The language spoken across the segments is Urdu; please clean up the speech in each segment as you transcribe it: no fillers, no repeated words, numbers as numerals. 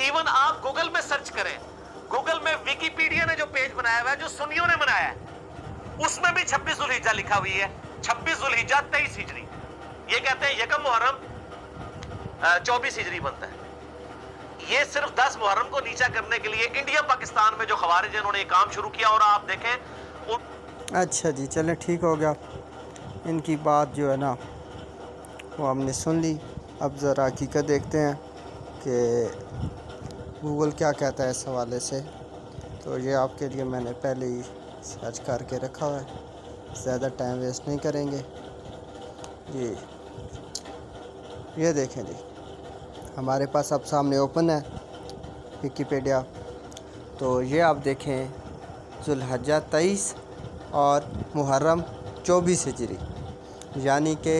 ایون آپ گوگل میں سرچ کریں, گوگل میں ویکیپیڈیا نے جو پیج بنایا ہوا ہے جو سنیوں نے بنایا ہے اس میں بھی 26 ذوالحجہ لکھا ہوئی ہے, 26 ذوالحجہ 23 ہجری. یہ کہتے ہیں یکم محرم 24 ہجری بنتا ہے. یہ صرف 10 محرم کو نیچا کرنے کے لیے انڈیا پاکستان میں جو خوارج ہیں انہوں نے یہ کام شروع کیا. اور آپ دیکھیں اچھا جی چلیں ٹھیک ہو گیا, ان کی بات جو ہے نا وہ ہم نے سن لی. اب ذرا حقیقت دیکھتے ہیں کہ گوگل کیا کہتا ہے اس حوالے سے. تو یہ آپ کے لیے میں نے پہلے ہی سرچ کر کے رکھا ہوا ہے, زیادہ ٹائم ویسٹ نہیں کریں گے جی. یہ دیکھیں جی, ہمارے پاس اب سامنے اوپن ہے ویکیپیڈیا. تو یہ آپ دیکھیں ذوالحجہ 23 اور محرم 24 ہجری, یعنی کہ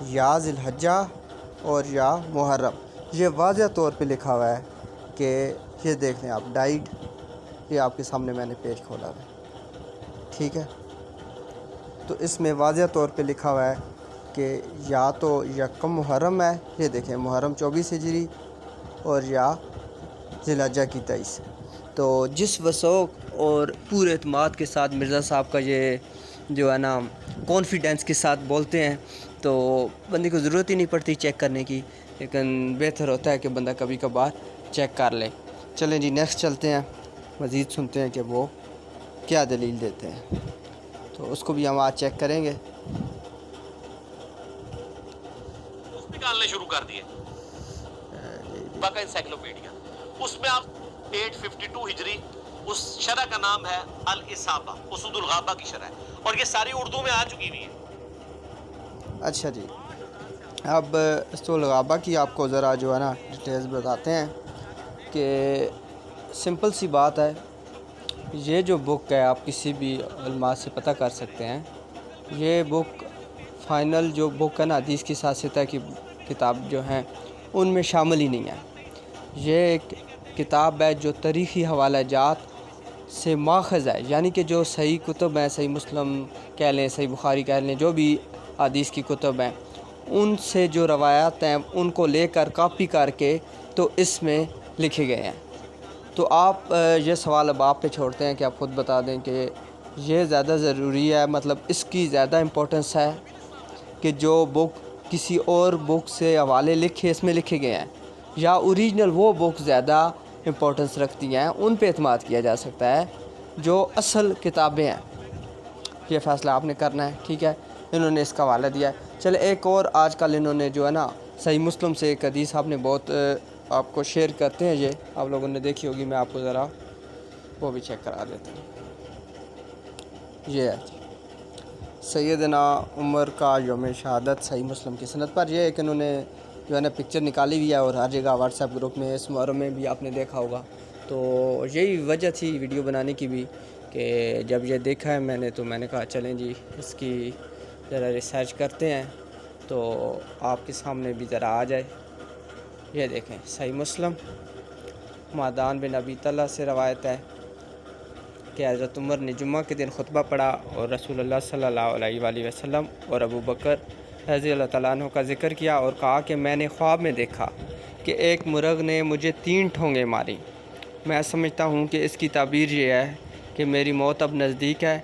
یا ذی الحجہ اور یا محرم. یہ واضح طور پہ لکھا ہوا ہے کہ یہ دیکھ لیں آپ ڈائیڈ, یہ آپ کے سامنے میں نے پیج کھولا ہوا ہے, ٹھیک ہے. تو اس میں واضح طور پہ لکھا ہوا ہے کہ یا تو یکم محرم ہے, یہ دیکھیں محرم 24 ہجری, اور یا ذی الحجہ کی 23. تو جس وثوق اور پورے اعتماد کے ساتھ مرزا صاحب کا یہ جو ہے نا کانفیڈنس کے ساتھ بولتے ہیں تو بندے کو ضرورت ہی نہیں پڑتی چیک کرنے کی, لیکن بہتر ہوتا ہے کہ بندہ کبھی کبھار چیک کر لے. چلیں جی نیکسٹ چلتے ہیں, مزید سنتے ہیں کہ وہ کیا دلیل دیتے ہیں. تو اس کو بھی ہم آج چیک کریں گے. نکالنے شروع کر دیے باقا انسائکلوپیڈیا, اس میں آپ 852 ہجری, اس شرح کا نام ہے الاصابہ, اسود الغابہ کی شرح ہے, اور یہ ساری اردو میں آ چکی ہوئی ہے. اچھا جی, اب اسود الغابہ کی آپ کو ذرا جو ہے نا ڈیٹیلز بتاتے ہیں کہ سمپل سی بات ہے. یہ جو بک ہے آپ کسی بھی علماء سے پتہ کر سکتے ہیں, یہ بک فائنل جو بک ہے نا حدیث کی ساتھ کی کتاب جو ہیں ان میں شامل ہی نہیں ہے. یہ ایک کتاب ہے جو تاریخی حوالہ جات سے ماخذ ہے, یعنی کہ جو صحیح کتب ہیں, صحیح مسلم کہہ لیں, صحیح بخاری کہہ لیں, جو بھی حدیث کی کتب ہیں ان سے جو روایات ہیں ان کو لے کر کاپی کر کے تو اس میں لکھے گئے ہیں. تو آپ یہ سوال اب آپ پہ چھوڑتے ہیں کہ آپ خود بتا دیں کہ یہ زیادہ ضروری ہے, مطلب اس کی زیادہ امپورٹنس ہے کہ جو بک کسی اور بک سے حوالے لکھے اس میں لکھے گئے ہیں, یا اوریجنل وہ بک زیادہ امپورٹنس رکھتی ہیں, ان پہ اعتماد کیا جا سکتا ہے جو اصل کتابیں ہیں. یہ فیصلہ آپ نے کرنا ہے, ٹھیک ہے. انہوں نے اس کا حوالہ دیا ہے. چلے ایک اور آج کل انہوں نے جو ہے نا صحیح مسلم سے ایک حدیث آپ نے بہت آپ کو شیئر کرتے ہیں, یہ آپ لوگوں نے دیکھی ہوگی, میں آپ کو ذرا وہ بھی چیک کرا دیتا ہوں. یہ ہے جی سیدنا عمر کا یوم شہادت صحیح مسلم کی سند پر. یہ ایک انہوں نے جو ہے نا پکچر نکالی ہوئی ہے, اور ہر جگہ واٹس ایپ گروپ میں اس محرم میں بھی آپ نے دیکھا ہوگا. تو یہی وجہ تھی ویڈیو بنانے کی بھی کہ جب یہ دیکھا ہے میں نے تو میں نے کہا چلیں جی اس کی ذرا ریسرچ کرتے ہیں تو آپ کے سامنے بھی ذرا آ جائے. یہ دیکھیں صحیح مسلم, معدان بن ابی طلحہ سے روایت ہے کہ حضرت عمر نے جمعہ کے دن خطبہ پڑھا اور رسول اللہ صلی اللہ علیہ وآلہ وسلم اور ابو بکر رضی اللہ تعالیٰ عنہ کا ذکر کیا اور کہا کہ میں نے خواب میں دیکھا کہ ایک مرغ نے مجھے 3 ٹھونگیں ماری. میں سمجھتا ہوں کہ اس کی تعبیر یہ ہے کہ میری موت اب نزدیک ہے.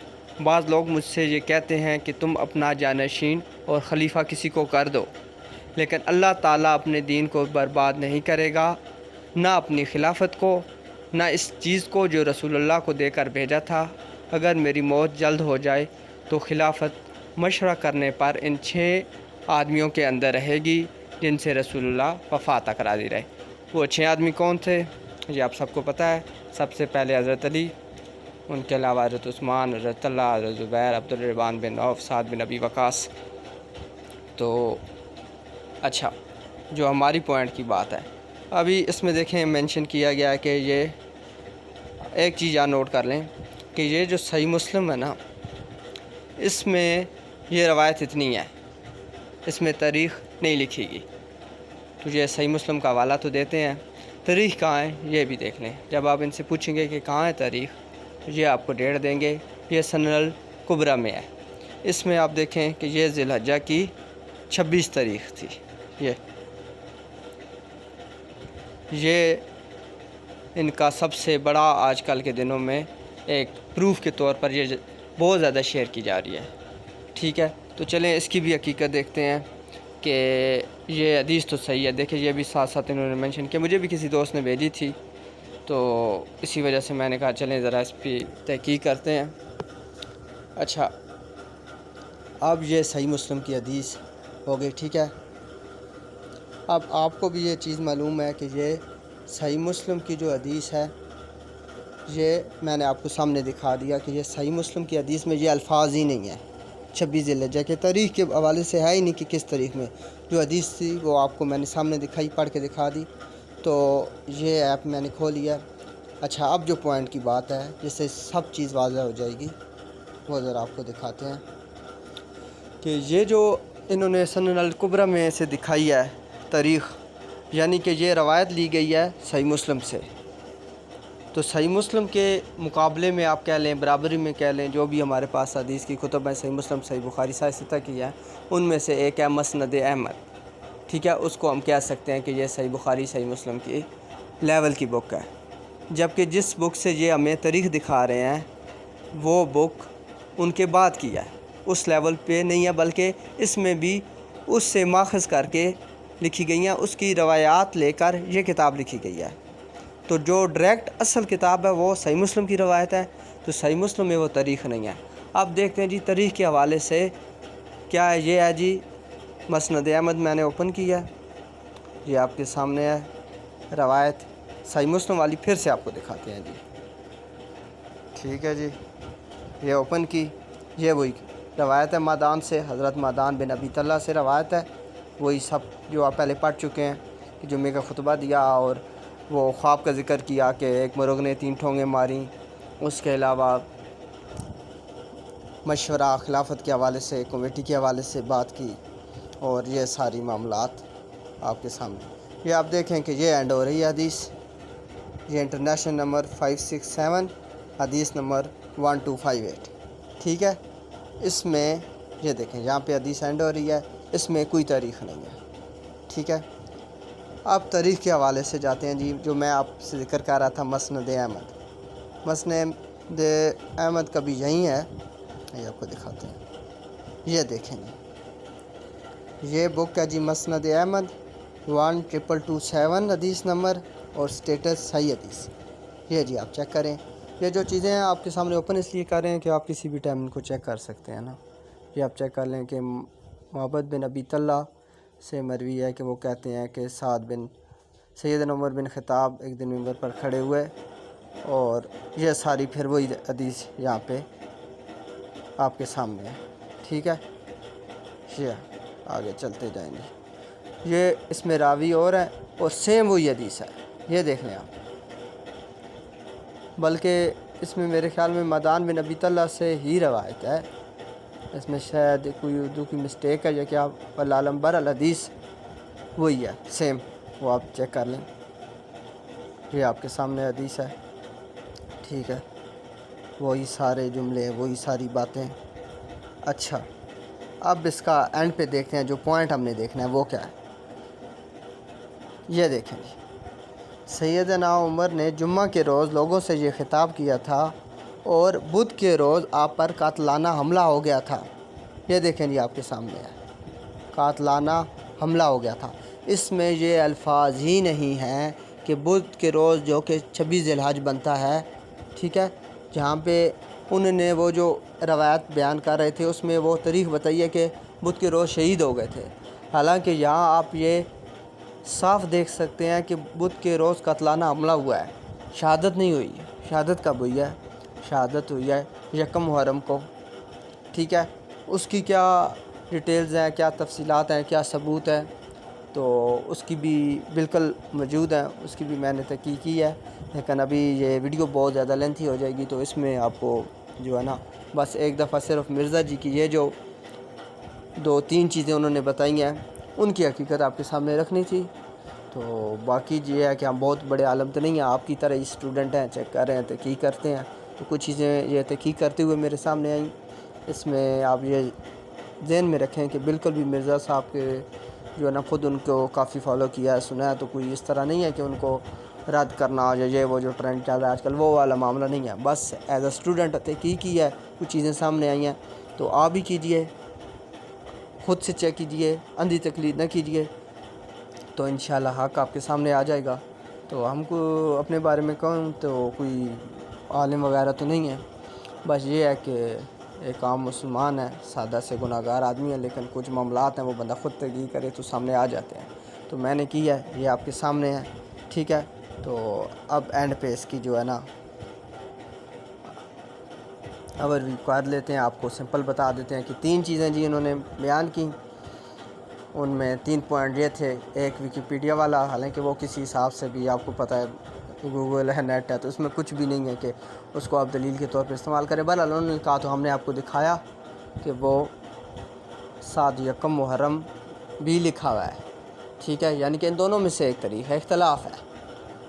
بعض لوگ مجھ سے یہ کہتے ہیں کہ تم اپنا جانشین اور خلیفہ کسی کو کر دو, لیکن اللہ تعالیٰ اپنے دین کو برباد نہیں کرے گا, نہ اپنی خلافت کو, نہ اس چیز کو جو رسول اللہ کو دے کر بھیجا تھا. اگر میری موت جلد ہو جائے تو خلافت مشورہ کرنے پر ان 6 آدمیوں کے اندر رہے گی جن سے رسول اللہ وفات تک راضی رہے. وہ 6 آدمی کون تھے یہ آپ سب کو پتہ ہے. سب سے پہلے حضرت علی, ان کے علاوہ حضرت عثمان, حضرت طلحہ, حضرت زبیر, عبدالرحمن بن عوف, سعد بن ابی وقاص. تو اچھا جو ہماری پوائنٹ کی بات ہے, ابھی اس میں دیکھیں مینشن کیا گیا ہے کہ یہ ایک چیز یہاں نوٹ کر لیں کہ یہ جو صحیح مسلم ہے نا اس میں یہ روایت اتنی ہے, اس میں تاریخ نہیں لکھی گی. تو یہ صحیح مسلم کا حوالہ تو دیتے ہیں, تاریخ کہاں ہے یہ بھی دیکھ لیں. جب آپ ان سے پوچھیں گے کہ کہاں ہے تاریخ تو یہ آپ کو ڈیٹ دیں گے. یہ سنن الکبریٰ میں ہے. اس میں آپ دیکھیں کہ یہ ذی الحجہ کی 26 تاریخ تھی. یہ ان کا سب سے بڑا آج کل کے دنوں میں ایک پروف کے طور پر یہ بہت زیادہ شیئر کی جا رہی ہے. ٹھیک ہے, تو چلیں اس کی بھی حقیقت دیکھتے ہیں کہ یہ حدیث تو صحیح ہے. دیکھیں یہ بھی ساتھ ساتھ انہوں نے منشن کیا, مجھے بھی کسی دوست نے بھیجی تھی, تو اسی وجہ سے میں نے کہا چلیں ذرا اس پہ تحقیق کرتے ہیں. اچھا, اب یہ صحیح مسلم کی حدیث ہو گئی. ٹھیک ہے, اب آپ کو بھی یہ چیز معلوم ہے کہ یہ صحیح مسلم کی جو حدیث ہے, یہ میں نے آپ کو سامنے دکھا دیا کہ یہ صحیح مسلم کی حدیث میں یہ الفاظ ہی نہیں ہیں 26 ذی الحجہ کے. تاریخ کے حوالے سے ہے ہی نہیں کہ کس تاریخ میں جو حدیث تھی وہ آپ کو میں نے سامنے دکھائی, پڑھ کے دکھا دی. تو یہ ایپ میں نے کھول لیا. اچھا, اب جو پوائنٹ کی بات ہے جس سے سب چیز واضح ہو جائے گی وہ ذرا آپ کو دکھاتے ہیں کہ یہ جو انہوں نے سنن الکبریٰ میں سے دکھائی ہے تاریخ, یعنی کہ یہ روایت لی گئی ہے صحیح مسلم سے. تو صحیح مسلم کے مقابلے میں آپ کہہ لیں, برابری میں کہہ لیں, جو بھی ہمارے پاس حدیث کی کتب ہیں, صحیح مسلم, صحیح بخاری, صحیح ستہ کی ہے, ان میں سے ایک ہے مسند احمد. ٹھیک ہے, اس کو ہم کہہ سکتے ہیں کہ یہ صحیح بخاری, صحیح مسلم کی لیول کی بک ہے. جبکہ جس بک سے یہ ہمیں تاریخ دکھا رہے ہیں وہ بک ان کے بعد کی ہے, اس لیول پہ نہیں ہے, بلکہ اس میں بھی اس سے ماخذ کر کے لکھی گئی ہیں, اس کی روایات لے کر یہ کتاب لکھی گئی ہے. تو جو ڈائریکٹ اصل کتاب ہے وہ صحیح مسلم کی روایت ہے, تو صحیح مسلم میں وہ تاریخ نہیں ہے. اب دیکھتے ہیں جی تاریخ کے حوالے سے کیا ہے. یہ ہے جی مسند احمد, میں نے اوپن کیا, یہ آپ کے سامنے ہے روایت صحیح مسلم والی. پھر سے آپ کو دکھاتے ہیں جی. ٹھیک ہے جی, یہ اوپن کی, یہ وہی روایت ہے مادان سے, حضرت مادان بن ابی طلحہ سے روایت ہے. وہی سب جو آپ پہلے پڑھ چکے ہیں کہ جمعے کا خطبہ دیا اور وہ خواب کا ذکر کیا کہ ایک مرغ نے 3 ٹھونگیں ماریں. اس کے علاوہ مشورہ خلافت کے حوالے سے, کمیٹی کے حوالے سے بات کی, اور یہ ساری معاملات آپ کے سامنے. یہ آپ دیکھیں کہ یہ اینڈ ہو رہی ہے حدیث, یہ انٹرنیشنل نمبر 567, حدیث نمبر 1258. ٹھیک ہے, اس میں یہ دیکھیں یہاں پہ حدیث اینڈ ہو رہی ہے, اس میں کوئی تاریخ نہیں ہے. ٹھیک ہے, اب تاریخ کے حوالے سے جاتے ہیں جی. جو میں آپ سے ذکر کر رہا تھا مسند احمد, مسند احمد کا بھی یہیں ہے, یہ آپ کو دکھاتے ہیں. یہ دیکھیں جی, یہ بک ہے جی مسند احمد 1227 حدیث نمبر, اور سٹیٹس صحیح حدیث. یہ جی آپ چیک کریں. یہ جو چیزیں ہیں آپ کے سامنے اوپن اس لیے کر رہے ہیں کہ آپ کسی بھی ٹائم ان کو چیک کر سکتے ہیں نا. یہ آپ چیک کر لیں کہ محبت بن ابی طلحہ سے مروی ہے کہ وہ کہتے ہیں کہ سیدنا عمر بن خطاب ایک دن منبر پر کھڑے ہوئے, اور یہ ساری پھر وہی حدیث یہاں پہ آپ کے سامنے ہے. ٹھیک ہے, یہ آگے چلتے جائیں گے. یہ اس میں راوی اور ہے اور سیم وہی حدیث ہے, یہ دیکھ لیں آپ. بلکہ اس میں میرے خیال میں مادان بن ابی طلحہ سے ہی روایت ہے, اس میں شاید کوئی اردو کی مسٹیک ہے یا کیا, واللہ اعلم. الحدیث وہی ہے سیم, وہ آپ چیک کر لیں. یہ آپ کے سامنے حدیث ہے. ٹھیک ہے, وہی سارے جملے, وہی ساری باتیں. اچھا, اب اس کا اینڈ پہ دیکھتے ہیں, جو پوائنٹ ہم نے دیکھنا ہے وہ کیا ہے. یہ دیکھیں جی, سیدنا عمر نے جمعہ کے روز لوگوں سے یہ خطاب کیا تھا, اور بدھ کے روز آپ پر قاتلانہ حملہ ہو گیا تھا. یہ دیکھیں جی آپ کے سامنے ہے, قاتلانہ حملہ ہو گیا تھا. اس میں یہ الفاظ ہی نہیں ہیں کہ بدھ کے روز جو کہ 26 ذی الحجہ بنتا ہے. ٹھیک ہے, جہاں پہ انہوں نے وہ جو روایت بیان کر رہے تھے اس میں وہ تاریخ بتائیے کہ بدھ کے روز شہید ہو گئے تھے. حالانکہ یہاں آپ یہ صاف دیکھ سکتے ہیں کہ بدھ کے روز قاتلانہ حملہ ہوا ہے, شہادت نہیں ہوئی. شہادت کب ہوئی ہے؟ شہادت ہوئی ہے 1 محرم کو. ٹھیک ہے, اس کی کیا ڈیٹیلز ہیں, کیا تفصیلات ہیں, کیا ثبوت ہے, تو اس کی بھی بالکل موجود ہیں, اس کی بھی میں نے تحقیق کی ہے. لیکن ابھی یہ ویڈیو بہت زیادہ لینتھی ہو جائے گی, تو اس میں آپ کو جو ہے نا بس ایک دفعہ صرف مرزا جی کی یہ جو 2-3 چیزیں انہوں نے بتائی ہیں ان کی حقیقت آپ کے سامنے رکھنی تھی. تو باقی یہ ہے کہ ہم بہت بڑے عالم تو نہیں ہیں, آپ کی طرح ہی اسٹوڈنٹ ہیں, چیک کر رہے ہیں, تحقیق کرتے ہیں. تو کچھ چیزیں یہ تحقیق کرتے ہوئے میرے سامنے آئیں. اس میں آپ یہ ذہن میں رکھیں کہ بالکل بھی مرزا صاحب کے جو ہے نا خود ان کو کافی فالو کیا ہے, سنا ہے, تو کوئی اس طرح نہیں ہے کہ ان کو رد کرنا یا یہ وہ جو ٹرینڈ چل رہا ہے آج کل، وہ والا معاملہ نہیں ہے. بس ایز اے اسٹوڈنٹ تحقیق کی ہے، کچھ چیزیں سامنے آئی ہیں تو آپ بھی کیجئے، خود سے چیک کیجئے، اندھی تقلید نہ کیجئے، تو انشاءاللہ حق آپ کے سامنے آ جائے گا. تو ہم کو اپنے بارے میں کہوں تو کوئی عالم وغیرہ تو نہیں ہے، بس یہ ہے کہ ایک عام مسلمان ہے، سادہ سے گناہ گار آدمی ہے، لیکن کچھ معاملات ہیں وہ بندہ خود تحقیق کرے تو سامنے آ جاتے ہیں. تو میں نے کی ہے، یہ آپ کے سامنے ہے، ٹھیک ہے. تو اب اینڈ پہ اس کی جو ہے نا اوور ویو کر لیتے ہیں، آپ کو سمپل بتا دیتے ہیں کہ 3 چیزیں جی انہوں نے بیان کی. ان میں 3 پوائنٹ یہ تھے، ایک ویکیپیڈیا والا، حالانکہ وہ کسی حساب سے بھی آپ کو پتہ ہے گوگل ہے، نیٹ ہے، تو اس میں کچھ بھی نہیں ہے کہ اس کو آپ دلیل کے طور پہ استعمال کریں. بہرحال انہوں نے کہا تو ہم نے آپ کو دکھایا کہ وہ 7 یکم محرم بھی لکھا ہوا ہے، ٹھیک ہے. یعنی کہ ان دونوں میں سے ایک طریق ہے، اختلاف ہے.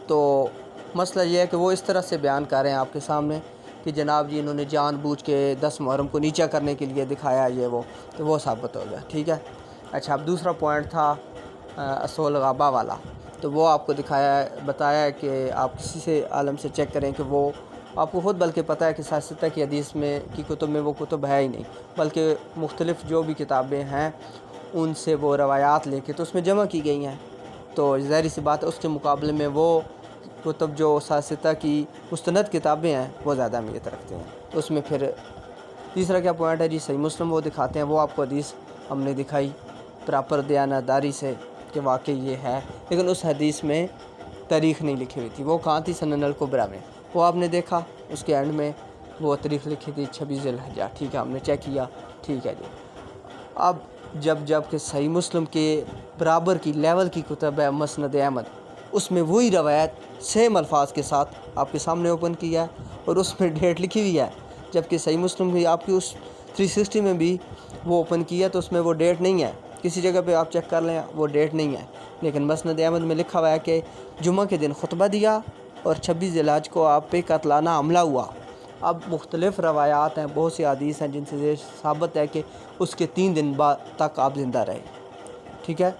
تو مسئلہ یہ ہے کہ وہ اس طرح سے بیان کر رہے ہیں آپ کے سامنے کہ جناب جی انہوں نے جان بوجھ کے 10 محرم کو نیچا کرنے کے لیے دکھایا یہ وہ، تو وہ ثابت ہو گیا، ٹھیک ہے. اچھا، اب دوسرا پوائنٹ تھا اصول غابہ والا، تو وہ آپ کو بتایا ہے کہ آپ کسی سے عالم سے چیک کریں کہ وہ آپ کو خود بلکہ پتہ ہے کہ سیاستہ کی حدیث میں کی کتب میں وہ کتب ہے ہی نہیں، بلکہ مختلف جو بھی کتابیں ہیں ان سے وہ روایات لے کے تو اس میں جمع کی گئی ہیں. تو ظاہر سی بات ہے اس کے مقابلے میں وہ کتب جو سیاستہ کی مستند کتابیں ہیں وہ زیادہ اہمیت رکھتے ہیں. تو اس میں پھر تیسرا کیا پوائنٹ ہے جی، صحیح مسلم وہ دکھاتے ہیں، وہ آپ کو حدیث ہم نے دکھائی پراپر دیانتداری سے کہ واقعی یہ ہے، لیکن اس حدیث میں تاریخ نہیں لکھی ہوئی تھی. وہ کہاں تھی؟ سنن الکبریٰ میں. وہ آپ نے دیکھا اس کے اینڈ میں وہ تاریخ لکھی تھی 26 ذی الحجہ، ٹھیک ہے، ہم نے چیک کیا، ٹھیک ہے جی. اب جب کہ صحیح مسلم کے برابر کی لیول کی کتب ہے مسند احمد، اس میں وہی روایت سیم الفاظ کے ساتھ آپ کے سامنے اوپن کیا ہے اور اس میں ڈیٹ لکھی ہوئی ہے، جبکہ صحیح مسلم بھی آپ کی اس 360 میں بھی وہ اوپن کیا ہے تو اس میں وہ ڈیٹ نہیں ہے. کسی جگہ پہ آپ چیک کر لیں وہ ڈیٹ نہیں ہے، لیکن مسند احمد میں لکھا ہوا ہے کہ جمعہ کے دن خطبہ دیا اور 26 ذی الحجہ کو آپ پہ قتلانہ حملہ ہوا. اب مختلف روایات ہیں، بہت سی حدیث ہیں جن سے یہ ثابت ہے کہ اس کے 3 دن بعد تک آپ زندہ رہے، ٹھیک ہے.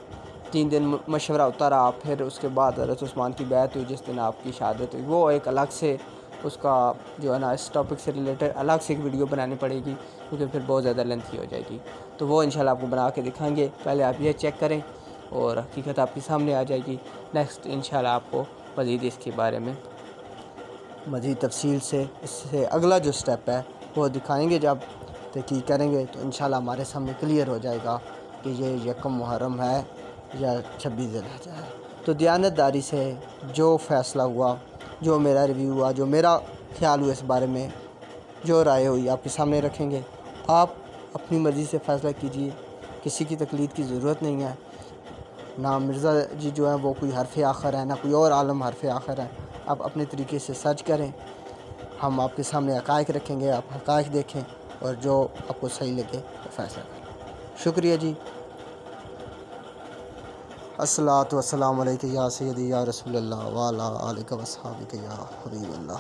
3 دن مشورہ ہوتا رہا، پھر اس کے بعد حضرت عثمان کی بیعت ہوئی جس دن آپ کی شہادت ہوئی. وہ ایک الگ سے اس کا جو ہے نا اس ٹاپک سے ریلیٹڈ الگ سے ایک ویڈیو بنانی پڑے گی کیونکہ پھر بہت زیادہ لینتھی ہو جائے گی. تو وہ انشاءاللہ آپ کو بنا کے دکھائیں گے. پہلے آپ یہ چیک کریں اور حقیقت آپ کے سامنے آ جائے گی. نیکسٹ انشاءاللہ آپ کو مزید اس کے بارے میں مزید تفصیل سے اس سے اگلا جو سٹیپ ہے وہ دکھائیں گے. جب تحقیق کریں گے تو انشاءاللہ ہمارے سامنے کلیئر ہو جائے گا کہ یہ یکم محرم ہے یا 26 ذی الحجہ ہے. تو دیانتداری سے جو فیصلہ ہوا، جو میرا ریویو ہوا، جو میرا خیال ہوا اس بارے میں، جو رائے ہوئی آپ کے سامنے رکھیں گے. آپ اپنی مرضی سے فیصلہ کیجیے، کسی کی تقلید کی ضرورت نہیں ہے. نہ مرزا جی جو ہیں وہ کوئی حرف آخر ہے، نہ کوئی اور عالم حرف آخر ہے. آپ اپنے طریقے سے سرچ کریں، ہم آپ کے سامنے حقائق رکھیں گے، آپ حقائق دیکھیں اور جو آپ کو صحیح لگے وہ فیصلہ کریں. شکریہ جی. الصلاۃ والسلام علیکہ یا سیدی یا رسول اللہ وعلی آلہ و اصحابہ یا حبیب اللہ.